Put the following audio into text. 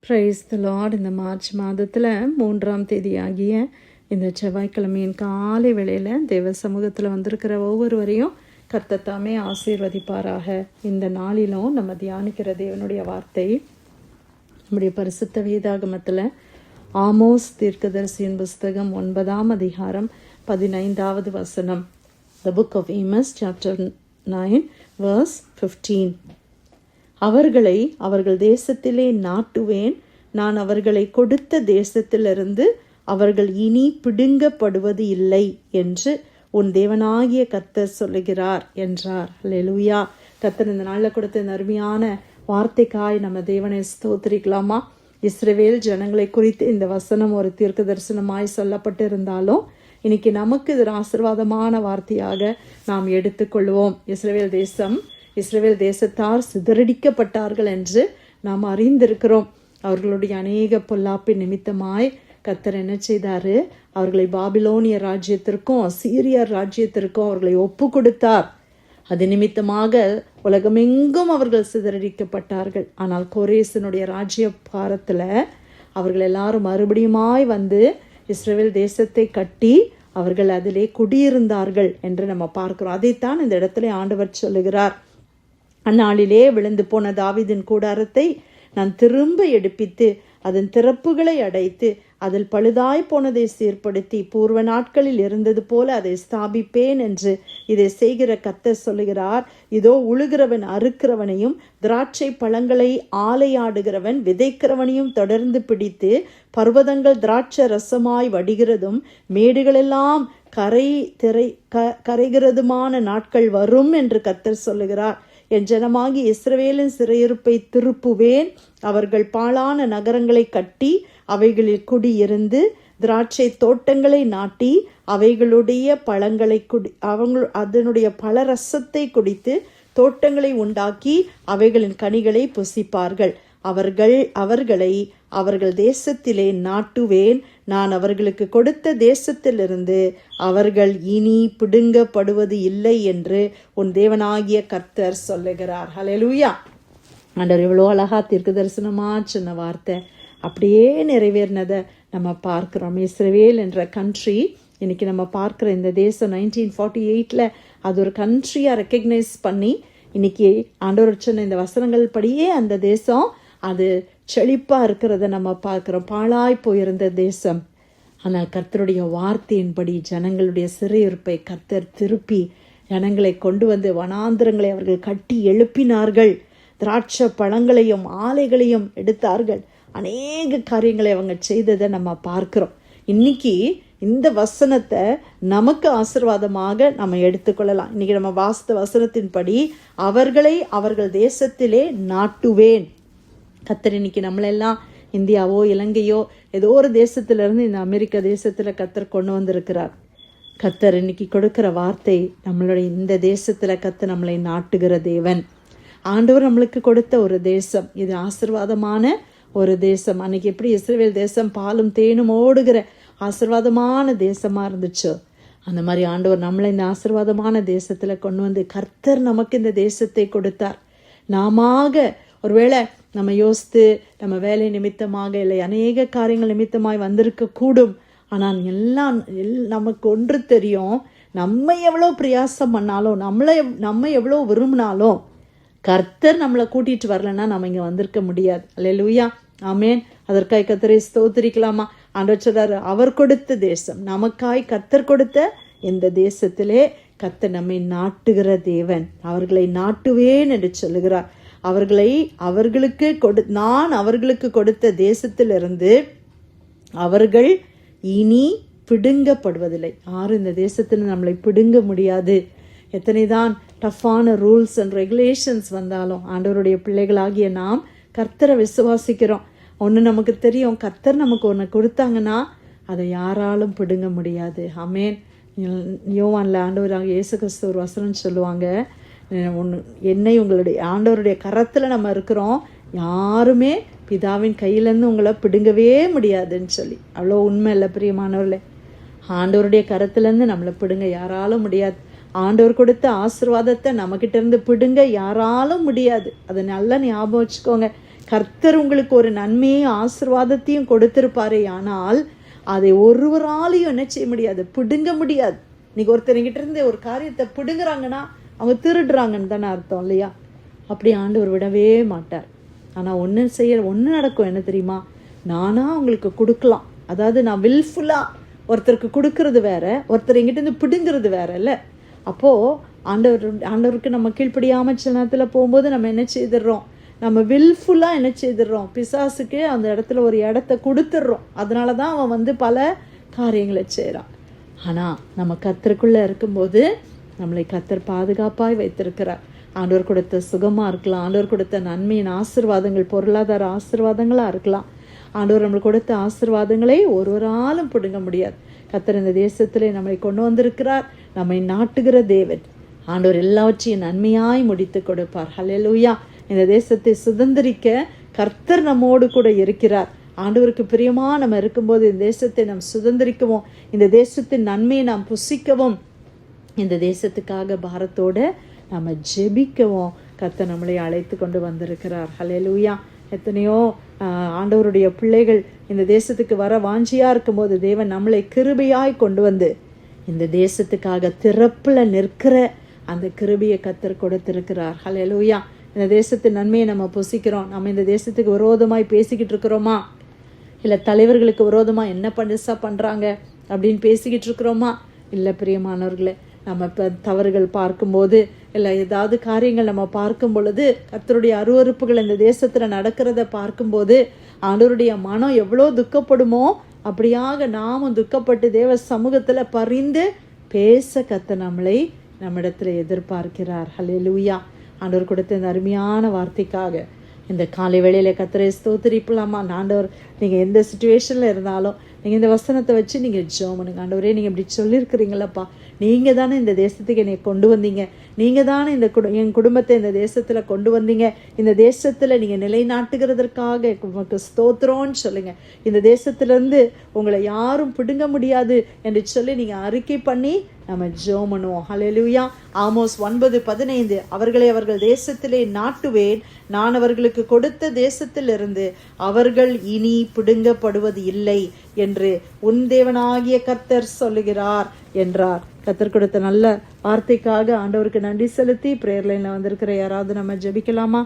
Praise the Lord. இந்த March மாதத்தில் 3ஆம் தேதியாகிய இந்த செவ்வாய்க்கிழமையின் காலை வேளையில் தேவ சமூகத்தில் வந்திருக்கிற ஒவ்வொருவரையும் கர்த்தர் தாமே ஆசீர்வதிப்பாராக. இந்த நாளிலும் நம்ம தியானிக்கிற தேவனுடைய வார்த்தை நம்முடைய பரிசுத்த வேதாகமத்தில் ஆமோஸ் தீர்க்கதரிசியின் புஸ்தகம் 9ஆம் அதிகாரம் 15வது வசனம். The book of Amos chapter 9 verse 15. அவர்களை அவர்கள் தேசத்திலே நாட்டுவேன், நான் அவர்களை கொடுத்த தேசத்திலிருந்து அவர்கள் இனி பிடுங்கப்படுவது இல்லை என்று உன் தேவனாகிய கர்த்தர் சொல்லுகிறார் என்றார். அல்லேலூயா. கர்த்தர் இந்த நாளில் கொடுத்த இந்த அருமையான வார்த்தைக்காய் நம்ம தேவனை ஸ்தோத்திரிக்கலாமா? இஸ்ரவேல் ஜனங்களை குறித்து இந்த வசனம் ஒரு தீர்க்க தரிசனமாய் சொல்லப்பட்டிருந்தாலும் இன்னைக்கு நமக்கு இது ஆசீர்வாதமான வார்த்தையாக நாம் எடுத்துக்கொள்வோம். இஸ்ரவேல் தேசத்தார் சிதறடிக்கப்பட்டார்கள் என்று நாம் அறிந்திருக்கிறோம். அவர்களுடைய அநேக பொல்லாப்பின் நிமித்தமாய் கர்த்தர் என்ன செய்தாரு? அவர்களை பாபிலோனிய ராஜ்யத்திற்கும் அசீரியர் ராஜ்யத்திற்கும் அவர்களை ஒப்பு கொடுத்தார். அது நிமித்தமாக உலகமெங்கும் அவர்கள் சிதறடிக்கப்பட்டார்கள். ஆனால் கோரேசனுடைய ராஜ்ய பாரத்தில் அவர்கள் எல்லாரும் மறுபடியுமாய் வந்து இஸ்ரவேல் தேசத்தை கட்டி அவர்கள் அதிலே குடியிருந்தார்கள் என்று நம்ம பார்க்கிறோம். அதைத்தான் இந்த இடத்துல ஆண்டவர் சொல்லுகிறார். அந்நாளிலே விழுந்து போன தாவீதின் கூடாரத்தை நான் திரும்ப எடுப்பித்து அதன் திறப்புகளை அடைத்து அதில் பழுதாய் போனதை சீர்படுத்தி பூர்வ நாட்களில் இருந்தது போல அதை ஸ்தாபிப்பேன் என்று இதை செய்கிற கர்த்தர் சொல்லுகிறார். இதோ உழுகிறவன் அறுக்கிறவனையும் திராட்சை பழங்களை ஆலையாடுகிறவன் விதைக்கிறவனையும் தொடர்ந்து பிடித்து பர்வதங்கள் திராட்சை ரசமாய் வடிகிறதும் மேடுகளெல்லாம் கரைகிறதுமான நாட்கள் வரும் என்று கர்த்தர் சொல்லுகிறார். என் ஜனமாகி இஸ்ரவேலின் சிறையிருப்பை திருப்புவேன். அவர்கள் பாழான நகரங்களை கட்டி அவைகளில் குடியிருந்து திராட்சை தோட்டங்களை நாட்டி அவைகளுடைய பழங்களை அதனுடைய பழரசத்தை குடித்து தோட்டங்களை உண்டாக்கி அவைகளின் கனிகளை புசிப்பார்கள். அவர்களை அவர்கள் தேசத்திலே நாட்டுவேன், நான் அவர்களுக்கு கொடுத்த தேசத்திலிருந்து அவர்கள் இனி பிடுங்கப்படுவது இல்லை என்று உன் தேவனாகிய கர்த்தர் சொல்லுகிறார். ஹல்லேலூயா. ஆண்டவர் எவ்வளோ அழகா தீர்க்க தரிசனமா சொன்ன வார்த்தை அப்படியே நிறைவேறினதை நம்ம பார்க்கிறோம். இஸ்ரவேல் என்ற கண்ட்ரி இன்னைக்கு நம்ம பார்க்குற இந்த தேசம் 1948 அது ஒரு கண்ட்ரியாக ரெக்கக்னைஸ் பண்ணி இன்னைக்கு ஆண்டவர் சொன்ன இந்த வசனங்கள் படியே அந்த தேசம் அது செழிப்பாக இருக்கிறத நம்ம பார்க்குறோம். பாழாய் போயிருந்த தேசம். ஆனால் கர்த்தருடைய வார்த்தையின்படி ஜனங்களுடைய சிறையிருப்பை கர்த்தர் திருப்பி ஜனங்களை கொண்டு வந்து வனாந்திரங்களை அவர்கள் கட்டி எழுப்பினார்கள். திராட்சை பழங்களையும் ஆலைகளையும் எடுத்தார்கள். அநேக காரியங்களை அவங்க செய்ததை நம்ம பார்க்கிறோம். இன்னைக்கு இந்த வசனத்தை நமக்கு ஆசீர்வாதமாக நம்ம எடுத்துக்கொள்ளலாம். இன்னைக்கு நம்ம வாசித்த வசனத்தின்படி அவர்களை அவர்கள் தேசத்திலே நாட்டுவேன். கர்த்தர் இன்னைக்கு நம்மளெல்லாம் இந்தியாவோ இலங்கையோ ஏதோ ஒரு தேசத்திலிருந்து இந்த அமெரிக்க தேசத்தில் கர்த்தர் கொண்டு வந்திருக்கிறார். கர்த்தர் இன்னைக்கு கொடுக்கிற வார்த்தை நம்மளுடைய இந்த தேசத்தில் கர்த்தர் நம்மளை நாட்டுகிற தேவன். ஆண்டவர் நம்மளுக்கு கொடுத்த ஒரு தேசம், இது ஆசீர்வாதமான ஒரு தேசம். அன்னைக்கு எப்படி இஸ்ரவேல் தேசம் பாலும் தேனும் ஓடுகிற ஆசீர்வாதமான தேசமா இருந்துச்சோ அந்த மாதிரி ஆண்டவர் நம்மளை இந்த ஆசீர்வாதமான தேசத்துல கொண்டு வந்து கர்த்தர் நமக்கு இந்த தேசத்தை கொடுத்தார். ஒருவேளை நம்ம யோசித்து நம்ம வேலை நிமித்தமாக இல்லை அநேக காரியங்கள் நிமித்தமாய் வந்திருக்க கூடும். ஆனால் நமக்கு ஒன்று தெரியும், நம்ம எவ்வளோ பிரயாசம் பண்ணாலும் நம்ம எவ்வளோ விரும்பினாலும் கர்த்தர் நம்மளை கூட்டிட்டு வரலன்னா நம்ம இங்கே வந்திருக்க முடியாது. அல்லேலூயா, ஆமேன். அதற்காய் கர்த்தரை ஸ்தோத்திரிக்கலாமா? ஆண்டவர் சொல்றாரு, அவர் கொடுத்த தேசம் நமக்காய் கர்த்தர் கொடுத்த இந்த தேசத்திலே கர்த்தர் நம்மை நாட்டுகிற தேவன். அவர்களை நாட்டுவேன் என்று சொல்லுகிறார். நான் அவர்களுக்கு கொடுத்த தேசத்திலிருந்து அவர்கள் இனி பிடுங்கப்படுவதில்லை. யாரும் இந்த தேசத்தில் நம்மளை பிடுங்க முடியாது. எத்தனைதான் டஃப்பான ரூல்ஸ் அண்ட் ரெகுலேஷன்ஸ் வந்தாலும் ஆண்டவருடைய பிள்ளைகளாகிய நாம் கர்த்தரை விசுவாசிக்கிறோம். ஒன்று நமக்கு தெரியும், கர்த்தர் நமக்கு ஒன்று கொடுத்தாங்கன்னா அதை யாராலும் பிடுங்க முடியாது. ஆமேன். யோவான்ல ஆண்டவராக இயேசு கிறிஸ்து ஒரு வசனம் சொல்லுவாங்க, என்னை உங்களுடைய ஆண்டவருடைய கரத்தில் நம்ம இருக்கிறோம், யாருமே பிதாவின் கையிலேருந்து உங்களை பிடுங்கவே முடியாதுன்னு சொல்லி. அவ்வளோ உண்மை இல்லை பிரியமானவர்களே? ஆண்டவருடைய கரத்துலேருந்து நம்மளை பிடுங்க யாராலும் முடியாது. ஆண்டவர் கொடுத்த ஆசீர்வாதத்தை நம்மக்கிட்ட இருந்து பிடுங்க யாராலும் முடியாது. அதை நல்லா ஞாபகம் வச்சுக்கோங்க. கர்த்தர் உங்களுக்கு ஒரு நன்மையும் ஆசீர்வாதத்தையும் கொடுத்திருப்பாரே, ஆனால் அதை ஒருவராலையும் என்ன செய்ய முடியாது, பிடுங்க முடியாது. இன்னைக்கு ஒருத்தர்கிட்ட இருந்து ஒரு காரியத்தை பிடுங்குறாங்கன்னா அவங்க திருடுறாங்கன்னு தானே அர்த்தம் இல்லையா? அப்படி ஆண்டவர் விடவே மாட்டார். ஆனால் ஒன்று நடக்கும், என்ன தெரியுமா? நானா அவங்களுக்கு கொடுக்கலாம். அதாவது நான் வில்ஃபுல்லாக ஒருத்தருக்கு கொடுக்கறது வேற, ஒருத்தர் எங்கிட்ட இருந்து பிடுங்கிறது வேற இல்லை. அப்போது ஆண்டவருக்கு நம்ம கீழ்ப்படியாமல் சில நேரத்தில் போகும்போது நம்ம என்ன செய்திடுறோம், நம்ம வில்ஃபுல்லாக என்ன செய்திடுறோம், பிசாசுக்கு அந்த இடத்துல ஒரு இடத்த கொடுத்துட்றோம். அதனால தான் அவன் பல காரியங்களை செய்கிறான். ஆனால் நம்ம கர்த்தருக்குள்ளே இருக்கும்போது நம்மளை கர்த்தர் பாதுகாப்பாய் வைத்திருக்கிறார். ஆண்டவர் கொடுத்த சுகமாக இருக்கலாம், ஆண்டவர் கொடுத்த நன்மையின் ஆசீர்வாதங்கள், பொருளாதார ஆசீர்வாதங்களாக இருக்கலாம். ஆண்டவர் நம்மளுக்கு கொடுத்த ஆசீர்வாதங்களை ஒருவராலும் பிடுங்க முடியாது. கர்த்தர் இந்த தேசத்திலே நம்மை கொண்டு வந்திருக்கிறார். நம்மை நாட்டுகிற தேவன். ஆண்டவர் எல்லாவற்றையும் நன்மையாய் முடித்து கொடுப்பார். ஹல்லேலூயா. இந்த தேசத்தை சுதந்திரிக்க கர்த்தர் நம்மோடு கூட இருக்கிறார். ஆண்டவருக்கு பிரியமா நம்ம இருக்கும்போது இந்த தேசத்தை நாம் சுதந்திரிக்கவும், இந்த தேசத்தின் நன்மையை நாம் புசிக்கவும், இந்த தேசத்துக்காக பாரத்தோடு நம்ம ஜெபிக்கவும் கர்த்தர் நம்மளை அழைத்து கொண்டு வந்திருக்கிறார். ஹல்லேலூயா. எத்தனையோ ஆண்டவருடைய பிள்ளைகள் இந்த தேசத்துக்கு வர வாஞ்சியாக இருக்கும்போது தேவன் நம்மளை கிருபையாய் கொண்டு வந்து இந்த தேசத்துக்காக திறப்புல நிற்கிற அந்த கிருபையை கர்த்தர் கொடுத்திருக்கிறார். ஹல்லேலூயா. இந்த தேசத்தின் நன்மையை நம்ம புசிக்கிறோம். நம்ம இந்த தேசத்துக்கு விரோதமாய் பேசிக்கிட்டு இருக்கிறோமா, இல்லை தலைவர்களுக்கு விரோதமாக என்ன பண்ணுறாங்க அப்படின்னு பேசிக்கிட்டு இருக்கிறோமா? இல்லை பிரியமானவர்களே, நம்ம இப்போ தவறுகள் பார்க்கும்போது, இல்லை ஏதாவது காரியங்கள் நம்ம பார்க்கும் பொழுது, கர்த்தருடைய அருவருப்புகள் இந்த தேசத்தில் நடக்கிறத பார்க்கும்போது ஆண்டவருடைய மனம் எவ்வளோ துக்கப்படுமோ அப்படியாக நாமும் துக்கப்பட்டு தேவ சமூகத்தில் பரிந்து பேச கர்த்தர் நம்மளை நம்மிடத்தில் எதிர்பார்க்கிறார். ஹல்லேலூயா. ஆண்டவர் கொடுத்த இந்த அருமையான வார்த்தைக்காக இந்த காலை வேளையில் கர்த்தரை ஸ்தோத்திரிப்பலாமா? ஆண்டவர், நீங்கள் எந்த சுச்சுவேஷனில் இருந்தாலும் நீங்கள் இந்த வசனத்தை வச்சு நீங்கள் ஜெபம் பண்ணுங்க. ஆண்டவரே, நீங்கள் இப்படி சொல்லியிருக்கிறீங்களப்பா, நீங்கள் தானே இந்த தேசத்துக்கு என்னை கொண்டு வந்தீங்க, நீங்கள் தானே என் குடும்பத்தை இந்த தேசத்தில் கொண்டு வந்தீங்க, இந்த தேசத்தில் நீங்கள் நிலைநாட்டுகிறதற்காக உமக்கு ஸ்தோத்திரம்னு சொல்லுங்கள். இந்த தேசத்திலேருந்து உங்களை யாரும் பிடுங்க முடியாது என்று சொல்லி நீங்கள் அறிக்கை பண்ணி நம்ம ஜெபம் பண்ணுவோம். ஹல்லேலூயா. ஆமோஸ் 9:15 அவர்களை அவர்கள் தேசத்திலே நாட்டுவேன், நான் அவர்களுக்கு கொடுத்த தேசத்திலிருந்து அவர்கள் இனி பிடுங்கப்படுவது இல்லை என்று உன் தேவனாகிய கர்த்தர் சொல்லுகிறார் என்றார். கர்த்தர் கொடுத்த நல்ல வார்த்தைக்காக ஆண்டவருக்கு நன்றி செலுத்தி பிரேயர் லைன்ல வந்திருக்கிற யாராவது நம்ம ஜெபிக்கலாமா?